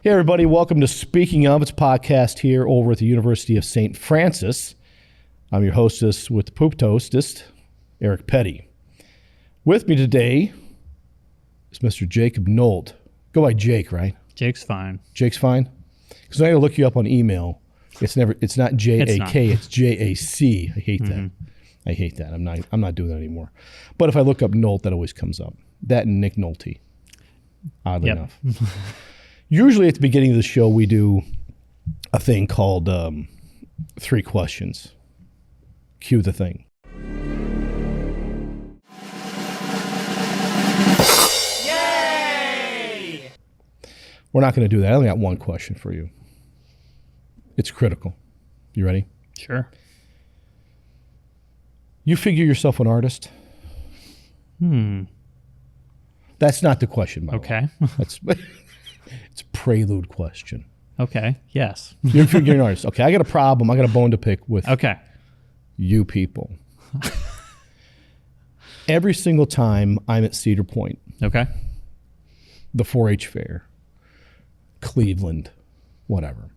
Hey, everybody. Welcome to Speaking Of. It's a podcast here over at the University of St. Francis. I'm your hostess with the poop toastist, Eric Petty. With me today is Mr. Jacob Nolt. Go by Jake, right? Jake's fine. Jake's fine? Because when I look you up on email, it's not J-A-K, it's J-A-C. I hate that. I hate that. I'm not doing that anymore. But if I look up Nolt, that always comes up. That and Nick Nolte, oddly enough. Usually at the beginning of the show, we do a thing called 3 questions. Cue the thing. Yay! We're not going to do that. I only got one question for you. It's critical. You ready? Sure. You figure yourself an artist? That's not the question, by the way. Okay. It's a prelude question. Okay. Yes. You're figuring an artist. Okay, I got a problem. I got a bone to pick with you people. Every single time I'm at Cedar Point, Okay. the 4-H fair, Cleveland, whatever,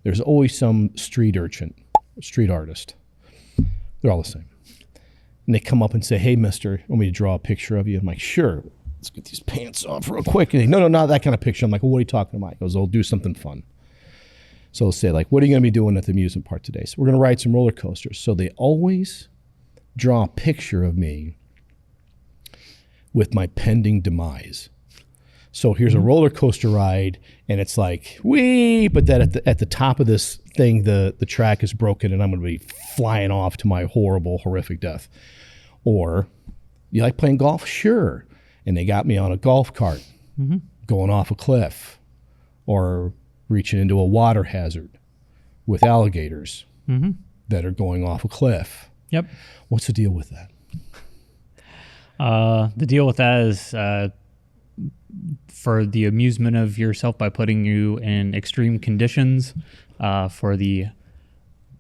there's always some street urchin, street artist. They're all the same. And they come up and say, "Hey, mister, want me to draw a picture of you?" I'm like, "Sure. Let's get these pants off real quick." And they, no, not that kind of picture. I'm like, "Well, what are you talking about?" He goes, "I'll do something fun." So they'll say, like, "What are you going to be doing at the amusement park today?" So we're going to ride some roller coasters. So they always draw a picture of me with my pending demise. So here's a roller coaster ride, and it's like, wee, but then at the top of this thing, the track is broken, and I'm going to be flying off to my horrible, horrific death. Or, you like playing golf? Sure. And they got me on a golf cart going off a cliff or reaching into a water hazard with alligators that are going off a cliff. Yep. What's the deal with that? The deal with that is for the amusement of yourself by putting you in extreme conditions for the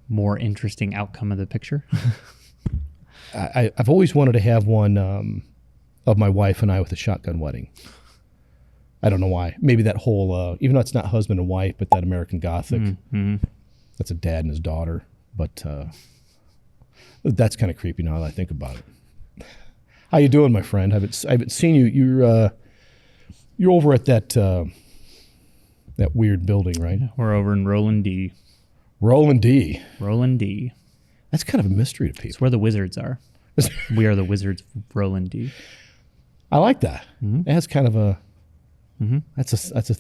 more interesting outcome of the picture. I've always wanted to have one of my wife and I with a shotgun wedding. I don't know why. Maybe that whole, even though it's not husband and wife, but that American Gothic, that's a dad and his daughter. But that's kind of creepy now that I think about it. How you doing, my friend? I haven't seen you. You're over at that weird building, right? We're over in Roland D. Roland D. Roland D. That's kind of a mystery to people. It's where the wizards are. We are the wizards of Roland D. I like that. That's kind of a.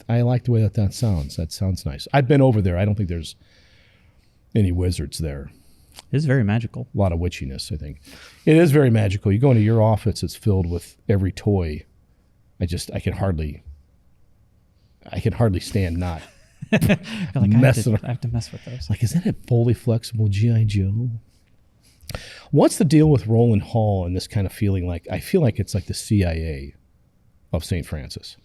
I like the way that sounds. That sounds nice. I've been over there. I don't think there's any wizards there. It is very magical. A lot of witchiness, I think. It is very magical. You go into your office, it's filled with every toy. I can hardly stand not messing around. I have to mess with those. Like, is that a fully flexible G.I. Joe? What's the deal with Roland Hall and this kind of feeling like, I feel like it's like the CIA of St. Francis?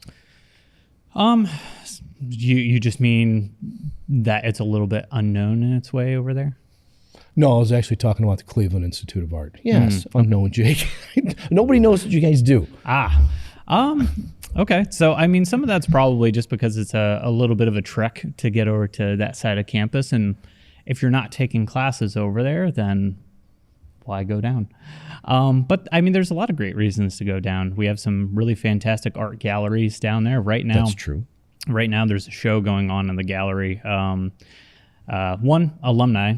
You just mean that it's a little bit unknown in its way over there? No, I was actually talking about the Cleveland Institute of Art. Yes, unknown, Jake. Nobody knows what you guys do. Okay. So, I mean, some of that's probably just because it's a little bit of a trek to get over to that side of campus. And if you're not taking classes over there, then why go down? But, I mean, there's a lot of great reasons to go down. We have some really fantastic art galleries down there right now. That's true. Right now, there's a show going on in the gallery. One, alumni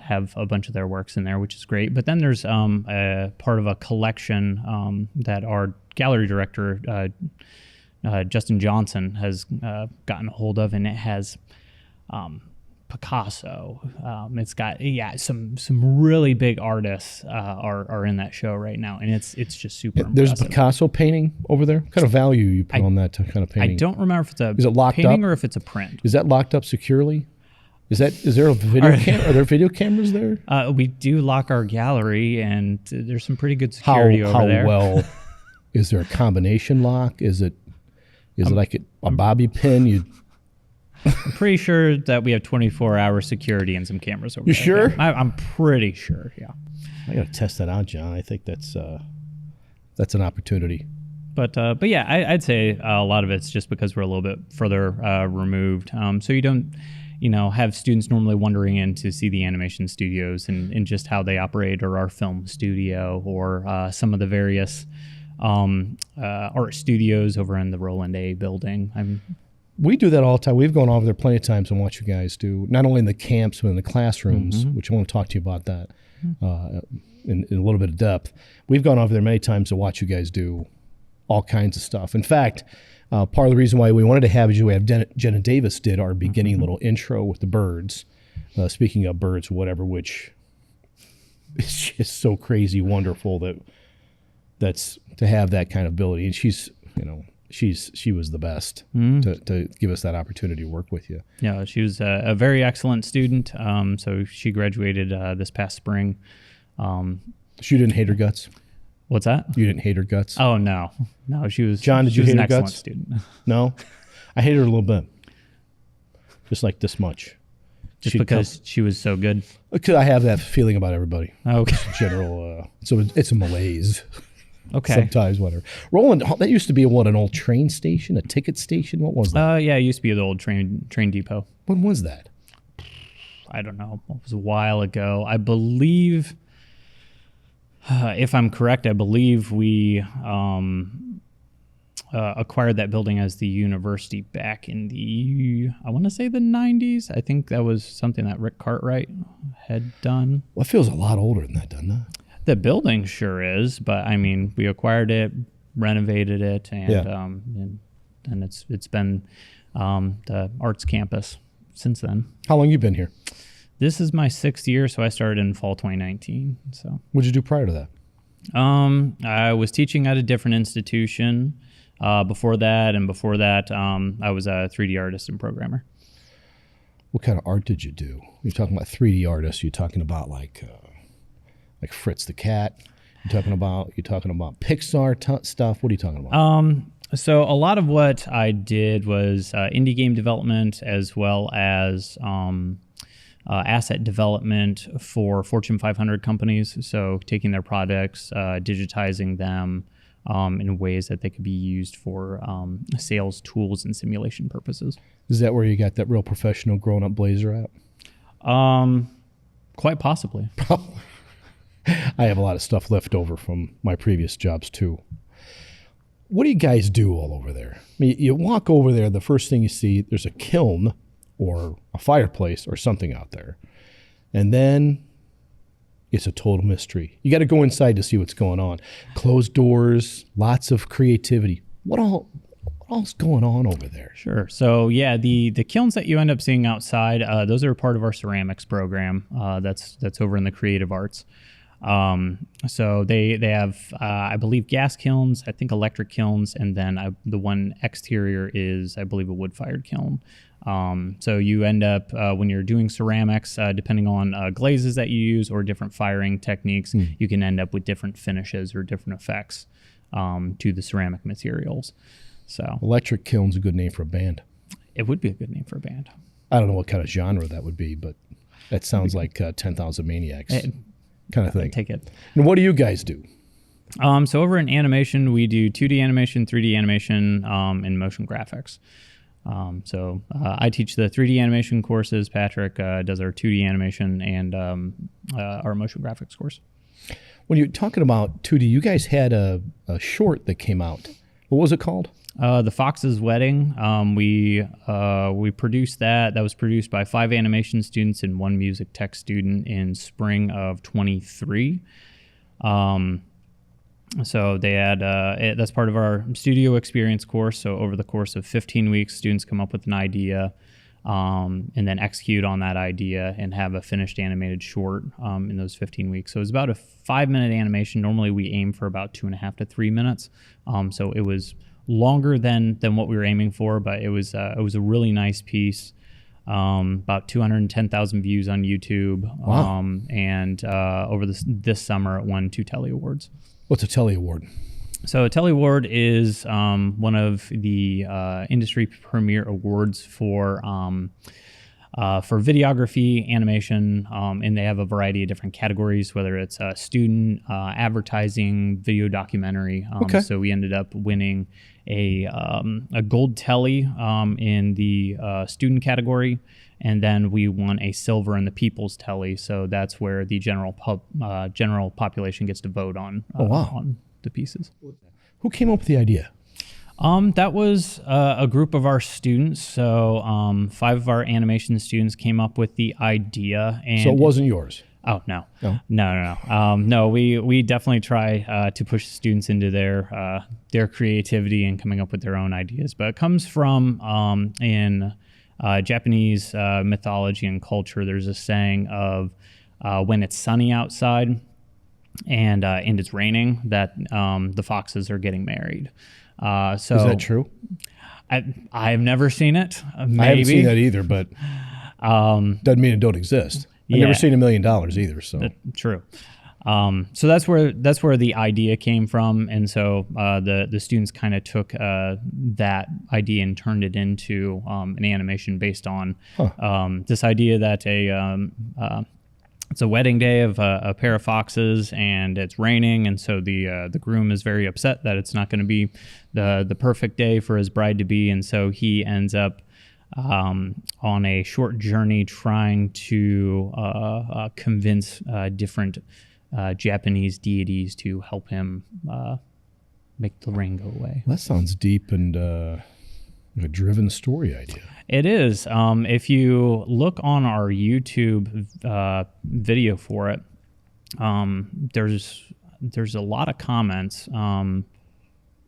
have a bunch of their works in there, which is great. But then there's a part of a collection that our gallery director, Justin Johnson, has gotten a hold of, and it has Picasso. It's got some really big artists are in that show right now, and it's just super impressive. There's a Picasso painting over there. What kind of value you put on that kind of painting? I don't remember if it's is it locked painting up? Or if it's a print. Is that locked up securely? Is there a video camera? Are there video cameras there? We do lock our gallery, and there's some pretty good security over there. How well? Is there a combination lock? Is it like a bobby pin? I'm pretty sure that we have 24-hour security and some cameras over there. You sure? Yeah. I'm pretty sure, yeah. I got to test that out, John. I think that's an opportunity. But yeah, I'd say a lot of it's just because we're a little bit further removed. So you don't, have students normally wandering in to see the animation studios and just how they operate, or our film studio, or some of the various art studios over in the Roland A building. We do that all the time. We've gone over there plenty of times and watched you guys do, not only in the camps, but in the classrooms, which I want to talk to you about that in a little bit of depth. We've gone over there many times to watch you guys do all kinds of stuff. In fact, part of the reason why we wanted to have you have Genna Davis did our beginning little intro with the birds. Speaking of birds, whatever, which is just so crazy wonderful that's to have that kind of ability. And she's, she was the best to give us that opportunity to work with you. Yeah, she was a very excellent student. So she graduated this past spring. She didn't hate her guts? What's that? You didn't hate her guts? Oh, no, she was. John, did you hate an her excellent guts? Student. No, I hated her a little bit, just like this much. Just because she was so good. Because I have that feeling about everybody. Okay. General, so it's a malaise. Okay. Sometimes, whatever. Roland, that used to be an old train station, a ticket station. What was that? Yeah, it used to be the old train depot. When was that? I don't know. It was a while ago. I believe, if I'm correct, I believe we acquired that building as the university back in I want to say the 90s. I think that was something that Rick Cartwright had done. Well, it feels a lot older than that, doesn't it? The building sure is, but I mean, we acquired it, renovated it, and it's been the arts campus since then. How long you been here? This is my 6th year, so I started in fall 2019. So what'd you do prior to that? I was teaching at a different institution before that, I was a 3D artist and programmer. What kind of art did you do? You're talking about 3D artists. You're talking about like Fritz the Cat. You're talking about Pixar stuff. What are you talking about? So a lot of what I did was indie game development, as well as asset development for Fortune 500 companies. So taking their products, digitizing them in ways that they could be used for sales tools and simulation purposes. Is that where you got that real professional grown-up blazer at? Quite possibly. I have a lot of stuff left over from my previous jobs too. What do you guys do all over there? I mean, you walk over there, the first thing you see, there's a kiln or a fireplace or something out there. And then it's a total mystery. You got to go inside to see what's going on. Closed doors, lots of creativity. What all's going on over there? Sure. So yeah, the kilns that you end up seeing outside, those are part of our ceramics program. That's over in the creative arts. So they have, I believe, gas kilns, I think electric kilns, and then the one exterior is, I believe, a wood-fired kiln. So you end up, when you're doing ceramics, depending on glazes that you use or different firing techniques, you can end up with different finishes or different effects to the ceramic materials. So Electric Kiln's a good name for a band. It would be a good name for a band. I don't know what kind of genre that would be, but that sounds like 10,000 Maniacs kind of thing. Take it. And what do you guys do? So over in animation, we do 2D animation, 3D animation, and motion graphics. So I teach the 3D animation courses. Patrick does our 2D animation and our motion graphics course. When you're talking about 2D, you guys had a short that came out. What was it called? The Fox's Wedding. We produced that. That was produced by 5 animation students and 1 music tech student in spring of 23. So they had that's part of our studio experience course. So over the course of 15 weeks, students come up with an idea and then execute on that idea and have a finished animated short in those 15 weeks. So it's about a 5-minute animation. Normally we aim for about 2.5 to 3 minutes. So it was longer than what we were aiming for, but it was a really nice piece. About 210,000 views on YouTube. Wow. And over this summer it won 2 Telly Awards. What's a Telly Award? So a Telly Award is one of the industry premier awards for for videography, animation, and they have a variety of different categories, whether it's student, advertising, video documentary. Okay. So we ended up winning a gold telly in the student category, and then we won a silver in the people's telly. So that's where the general population gets to vote on on the pieces. Who came up with the idea? That was a group of our students. So 5 of our animation students came up with the idea. And So it wasn't yours? Oh, no. No, we definitely try to push students into their creativity and coming up with their own ideas. But it comes from in Japanese mythology and culture, there's a saying of when it's sunny outside and it's raining, that the foxes are getting married. So Is that true? I have never seen it. Maybe. I haven't seen that either, but doesn't mean it don't exist. I've never seen $1 million either. So true. So that's where the idea came from, and so the students kind of took that idea and turned it into an animation based on this idea that it's a wedding day of a pair of foxes, and it's raining, and so the groom is very upset that it's not going to be the perfect day for his bride to be, and so he ends up on a short journey trying to convince different Japanese deities to help him make the rain go away. That sounds deep and a driven story idea. It is. If you look on our YouTube video for it, there's a lot of comments on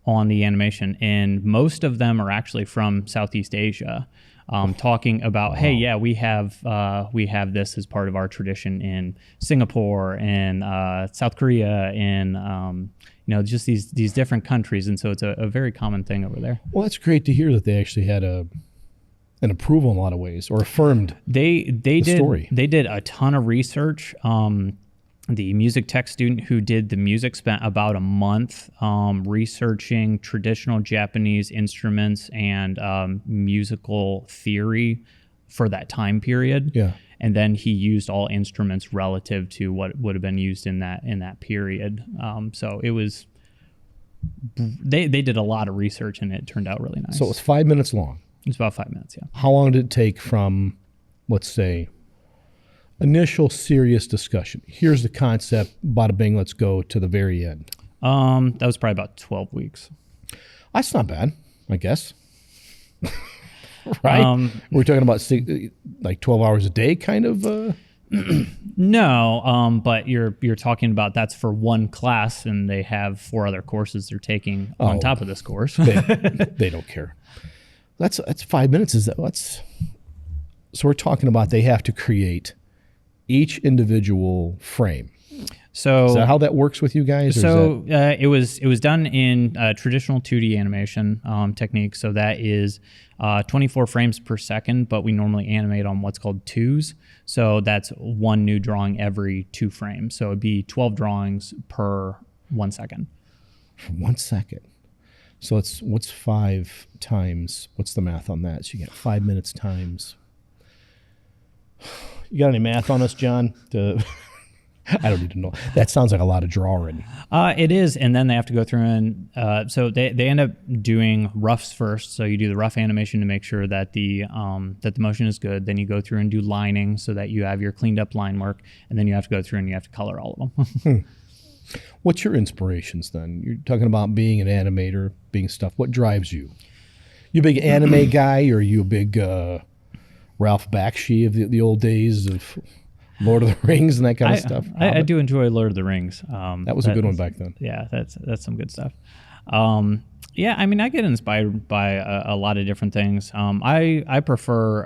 the animation, and most of them are actually from Southeast Asia, talking about, hey, yeah, we have this as part of our tradition in Singapore and South Korea and just these different countries, and so it's a very common thing over there. Well, that's great to hear that they actually had an approval in a lot of ways, or affirmed the story. They did a ton of research. The music tech student who did the music spent about a month researching traditional Japanese instruments and musical theory for that time period. Yeah. And then he used all instruments relative to what would have been used in that period. So it was they did a lot of research, and it turned out really nice. So it was 5 minutes long. It's about 5 minutes, yeah. How long did it take from, let's say, initial serious discussion? Here's the concept, bada bing, let's go, to the very end. That was probably about 12 weeks. That's not bad, I guess. Right? We're talking about like 12 hours a day, kind of. No, but you're talking about that's for one class, and they have 4 other courses they're taking on top of this course. They don't care. That's 5 minutes. So we're talking about they have to create each individual frame. So is that how that works with you guys? So it was done in traditional 2D animation technique. So that is 24 frames per second, but we normally animate on what's called twos. So that's one new drawing every 2 frames. So it'd be 12 drawings per 1 second. For 1 second. So what's 5 times? What's the math on that? So you get 5 minutes times. You got any math on us, John? I don't need to know. That sounds like a lot of drawing. It is, and then they have to go through and so they end up doing roughs first. So you do the rough animation to make sure that the motion is good. Then you go through and do lining so that you have your cleaned up line work, and then you have to go through and you have to color all of them. What's your inspirations then? You're talking about being an animator, being stuff. What drives you? You a big anime guy, or are you a big Ralph Bakshi of the old days of Lord of the Rings and that kind of stuff? I do enjoy Lord of the Rings. That was a good one back then. Yeah, that's some good stuff. Yeah, I mean, I get inspired by a lot of different things. I prefer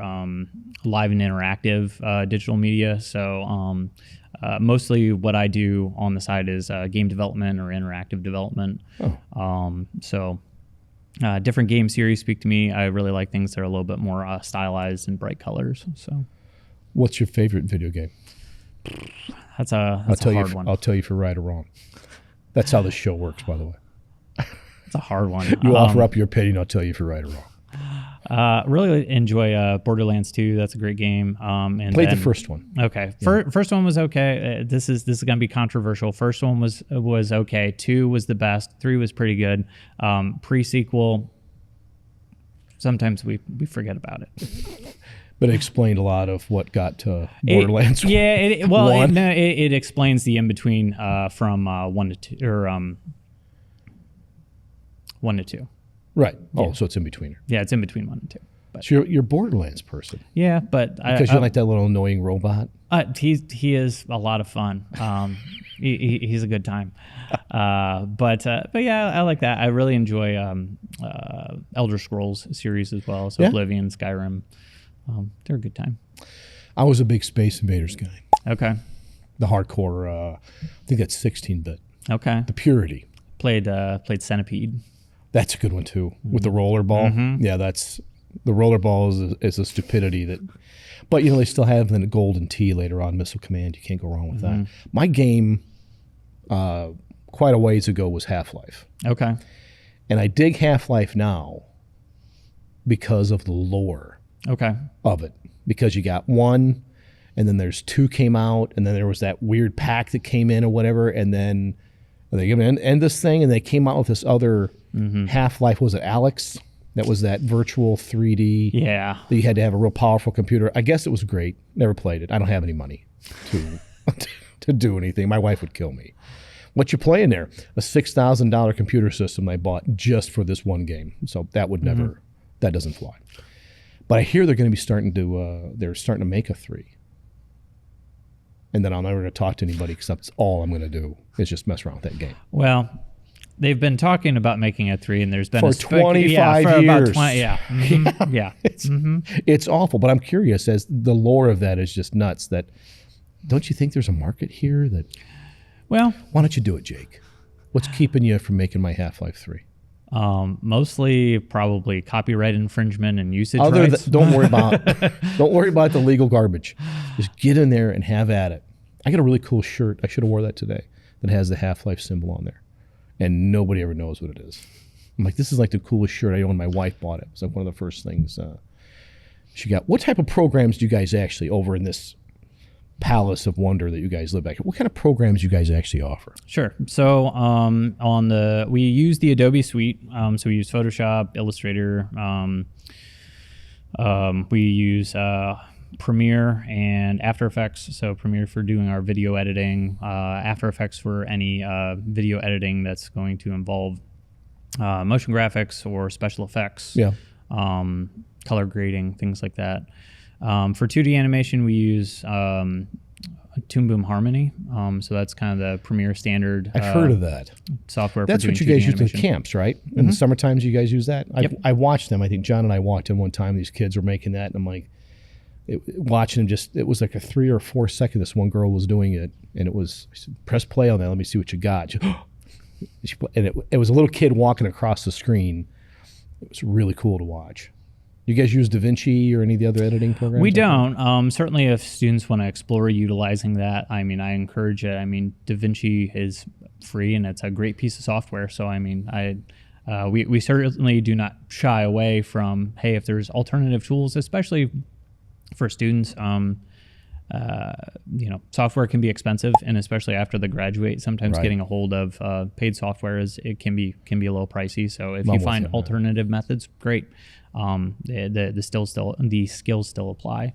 live and interactive digital media. So mostly what I do on the side is game development or interactive development. So different game series speak to me. I really like things that are a little bit more stylized and bright colors. So, what's your favorite video game? That's a hard one. I'll tell you if you're right or wrong. That's how this show works, by the way. It's a hard one. You offer up your opinion, I'll tell you if you're right or Really enjoy Borderlands 2. That's a great game. And Played the then- first one. Okay. First one was okay. This is going to be controversial. First one was okay. 2 was the best. 3 was pretty good. Pre-sequel, sometimes we forget about it. But it explained a lot of what got to Borderlands. It explains the in between from 1 to 2 or 1 to 2. Right. Oh, so it's in between. Yeah, it's in between 1 and 2. But So you're a Borderlands person yeah, but because you like that little annoying robot. he is a lot of fun. He's a good time. But yeah, I like that. I really enjoy Elder Scrolls series as well. So Yeah. Oblivion, Skyrim, they're a good time. I was a big Space Invaders guy. Okay. The hardcore, I think that's 16-bit. Okay. The purity. Played Centipede. That's a good one too, with the roller ball. Yeah, that's the roller ball is a stupidity that, but they still have the golden T later on, Missile Command. You can't go wrong with that. My game, quite a ways ago, was Half-Life, Okay. and I dig Half-Life now because of the lore Okay. of it. Because you got 1, and then there's 2 came out, and then there was that weird pack that came in or whatever, and then they end this thing, and they came out with this other Half-Life. Was it Alex? That was that virtual 3D. Yeah. That you had to have a real powerful computer. I guess it was great. Never played it. I don't have any money to to do anything. My wife would kill me. What you playing there? A $6,000 computer system I bought just for this one game. So that would never. That doesn't fly. But I hear they're going to be starting to make a 3. And then I'm never going to talk to anybody because that's all I'm going to do is just mess around with that game. Well, they've been talking about making a 3, and there's been For 25 for years. About 20, yeah. Yeah. It's awful, but I'm curious as the lore of that is just nuts. That don't you think there's a market here? That Well, why don't you do it, Jake? What's keeping you from making my Half-Life 3? mostly probably copyright infringement and usage Other rights. don't worry about the legal garbage. Just get in there and have at it. I got a really cool shirt. I should have wore that today. That has the Half-Life symbol on there, and nobody ever knows what it is. I'm like, this is like the coolest shirt I own. My wife bought it. It's like one of the first things she got. What type of programs do you guys actually over in this palace of wonder that you guys live back here? What kind of programs do you guys actually offer? Sure. So we use the Adobe suite. So we use Photoshop, Illustrator. We use Premiere and After Effects. So Premiere for doing our video editing, After Effects for any video editing that's going to involve motion graphics or special effects. Yeah. Color grading, things like that. For 2D animation, we use Toon Boom Harmony. So that's kind of the Premiere standard. I've heard of that. Software. That's for what you doing guys 2D use in animation. camps, right? In the summer times, you guys use that. Yep. I watched them. I think John and I walked in one time. These kids were making that, and I'm like, watching them. It was like a 3 or 4 second. This one girl was doing it, and it was, I said, press play on that. Let me see what you got. It was a little kid walking across the screen. It was really cool to watch. You guys use DaVinci or any of the other editing programs? We don't. Certainly, if students want to explore utilizing that, I encourage it. DaVinci is free and it's a great piece of software. So, we certainly do not shy away from, hey, if there's alternative tools, especially for students. Software can be expensive, and especially after they graduate, sometimes Right. getting a hold of paid software can be a little pricey. So if you find alternative methods, great. The skills still apply.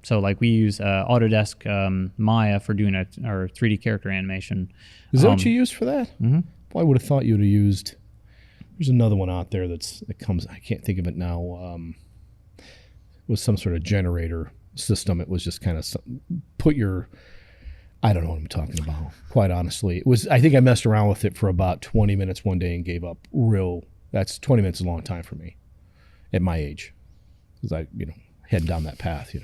So like we use Autodesk Maya for doing our 3D character animation. Is that what you used for that? Mm-hmm. Boy, I would have thought you would have used. There's another one out there that comes. I can't think of it now. It was some sort of generator system. It was just kind of I don't know what I'm talking about. Quite honestly, it was. I think I messed around with it for about 20 minutes one day and gave up. That's 20 minutes is a long time for me at my age, because I head down that path.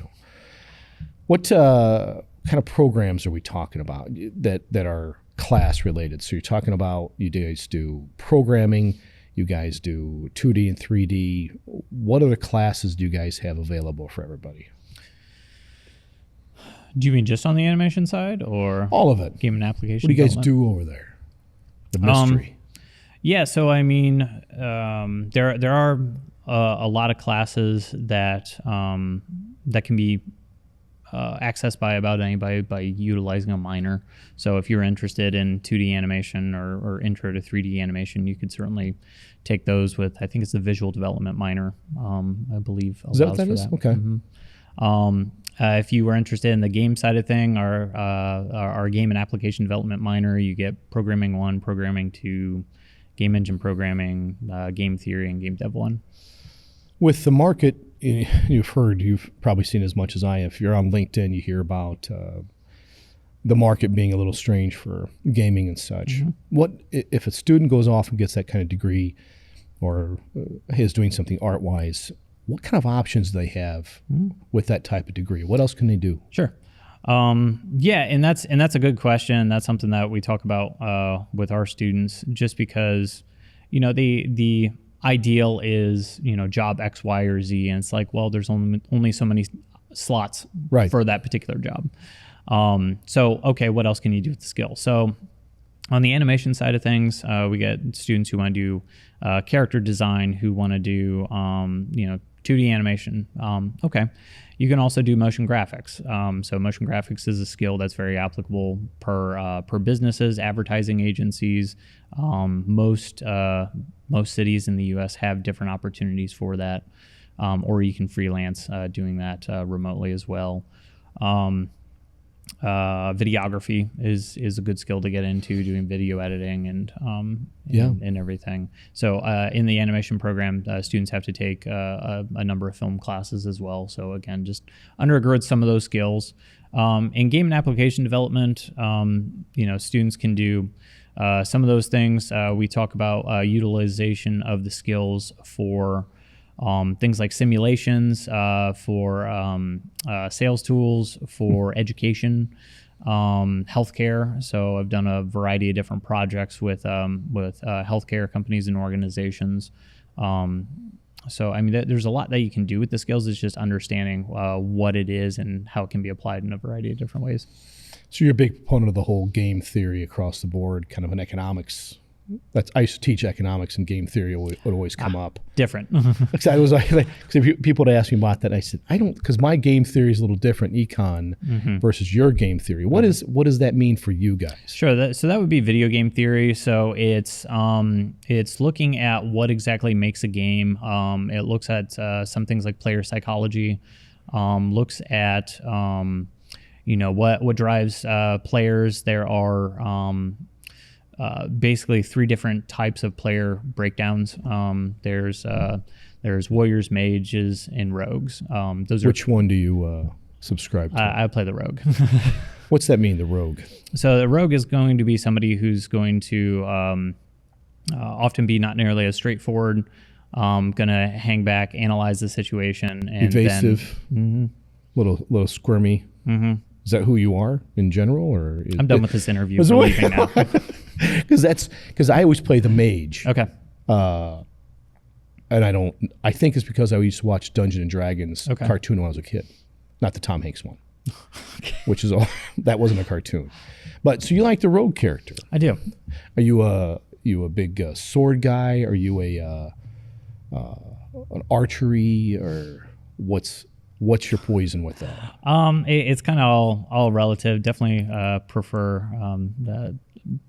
What kind of programs are we talking about that are class related? So you're talking about you guys do programming, you guys do 2D and 3D. What other classes do you guys have available for everybody? Do you mean just on the animation side, or All of it. game and application? What do you guys development? do over there? The mystery. Yeah, so there are a lot of classes that that can be accessed by about anybody by utilizing a minor. So if you're interested in 2D animation or intro to 3D animation, you could certainly take those with, I think it's the visual development minor, I believe. Is that what that is? Okay. If you were interested in the game side of thing, our game and application development minor, you get programming 1, programming 2, game engine programming, game theory, and game dev 1. With the market, you've probably seen as much as I have. If you're on LinkedIn, you hear about the market being a little strange for gaming and such. What if a student goes off and gets that kind of degree, or is doing something art-wise? What kind of options do they have with that type of degree? What else can they do? Sure. Yeah, and that's a good question. That's something that we talk about with our students, just because, the ideal is, job X, Y, or Z, and it's like, well, there's only so many slots for that particular job. So, okay, what else can you do with the skill? So on the animation side of things, we get students who want to do character design, who want to do, 2D animation. Okay. You can also do motion graphics. So motion graphics is a skill that's very applicable per businesses, advertising agencies. Most cities in the U.S. have different opportunities for that, or you can freelance doing that remotely as well. Videography is a good skill to get into, doing video editing and everything. So in the animation program, students have to take a number of film classes as well. So again, just undergird some of those skills. In game and application development, students can do some of those things. We talk about utilization of the skills for things like simulations, for sales tools, for education, healthcare. So I've done a variety of different projects with healthcare companies and organizations. So I mean, there's a lot that you can do with the skills. It's just understanding what it is and how it can be applied in a variety of different ways. So you're a big proponent of the whole game theory across the board, kind of an economics. I used to teach economics, and game theory would always come up. Different. I was like, people would ask me about that. And I said, I don't, because my game theory is a little different, econ versus your game theory. What does that mean for you guys? Sure. So that would be video game theory. So it's looking at what exactly makes a game. It looks at some things like player psychology. Looks at what drives players. There are basically 3 different types of player breakdowns. There's warriors, mages, and rogues. Which one do you subscribe to? I play the rogue. What's that mean, the rogue? So the rogue is going to be somebody who's going to often be not nearly as straightforward. Going to hang back, analyze the situation, and evasive, little squirmy. Is that who you are in general, or I'm done with this interview. We're leaving now. Because I always play the mage. Okay. And I think it's because I used to watch Dungeons and Dragons cartoon when I was a kid, not the Tom Hanks one, which is that wasn't a cartoon. But so you like the rogue character? I do. Are you a big sword guy? Are you an archery, or what's your poison with that? It's kind of all relative. Definitely prefer the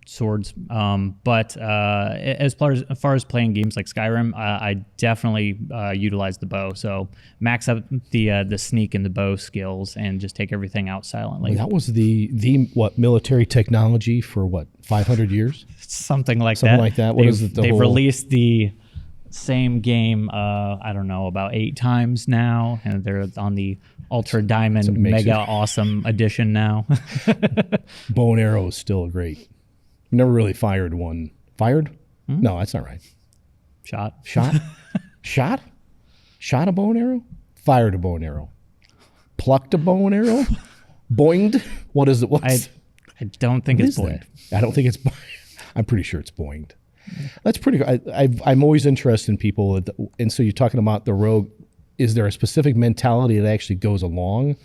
swords. But as far as playing games like Skyrim, I definitely utilize the bow. So max up the sneak and the bow skills and just take everything out silently. That was the military technology for 500 years? Something like that. Something like that. They've released the same game, I don't know, about 8 times now, and they're on the Ultra Diamond Mega Awesome Edition now. Bow and arrow is still great. Never really fired one. Fired? No, that's not right. Shot? Shot a bow and arrow? Fired a bow and arrow. Plucked a bow and arrow? Boinged? What is it? I don't think it's boinged. I don't think it's boinged. I'm pretty sure it's boinged. That's pretty good. I'm always interested in people. And so you're talking about the rogue. Is there a specific mentality that actually goes along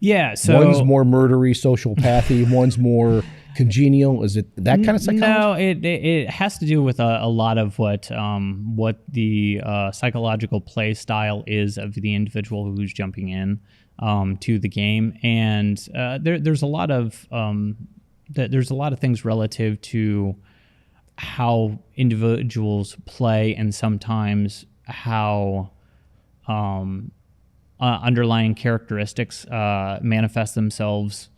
Yeah, so one's more murdery, sociopathy. One's more congenial. Is it that kind of psychology? No, it has to do with a lot of what the psychological play style is of the individual who's jumping in to the game, and there's a lot of things relative to how individuals play, and sometimes how underlying characteristics manifest themselves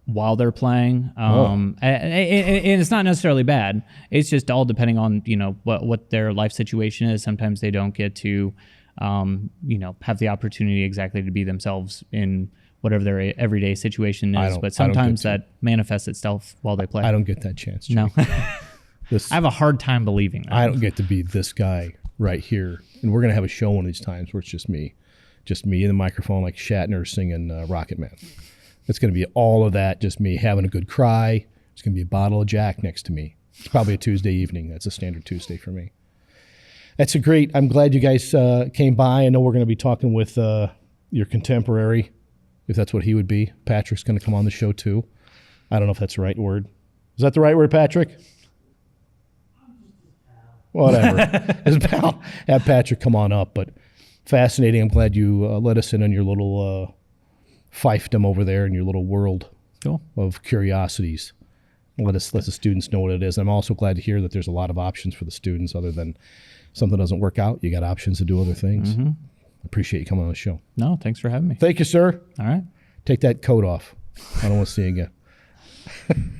while they're playing. And it's not necessarily bad. It's just all depending on, what their life situation is. Sometimes they don't get to, have the opportunity exactly to be themselves in whatever their everyday situation is. But sometimes that manifests itself while they play. I don't get that chance, Jimmy. No. I have a hard time believing that. I don't get to be this guy right here. And we're going to have a show one of these times where it's just me in the microphone like Shatner singing Rocket Man. It's going to be all of that, just me having a good cry. There's going to be a bottle of Jack next to me. It's probably a Tuesday evening. That's a standard Tuesday for me. That's I'm glad you guys came by. I know we're going to be talking with your contemporary, if that's what he would be. Patrick's going to come on the show too. I don't know if that's the right word. Is that the right word, Patrick? Whatever. His pal. Have Patrick come on up. But fascinating. I'm glad you let us in on your little fiefdom over there in your little world of curiosities. Let the students know what it is. I'm also glad to hear that there's a lot of options for the students other than something doesn't work out. You got options to do other things. Mm-hmm. Appreciate you coming on the show. No, thanks for having me. Thank you, sir. All right. Take that coat off. I don't want to see you again.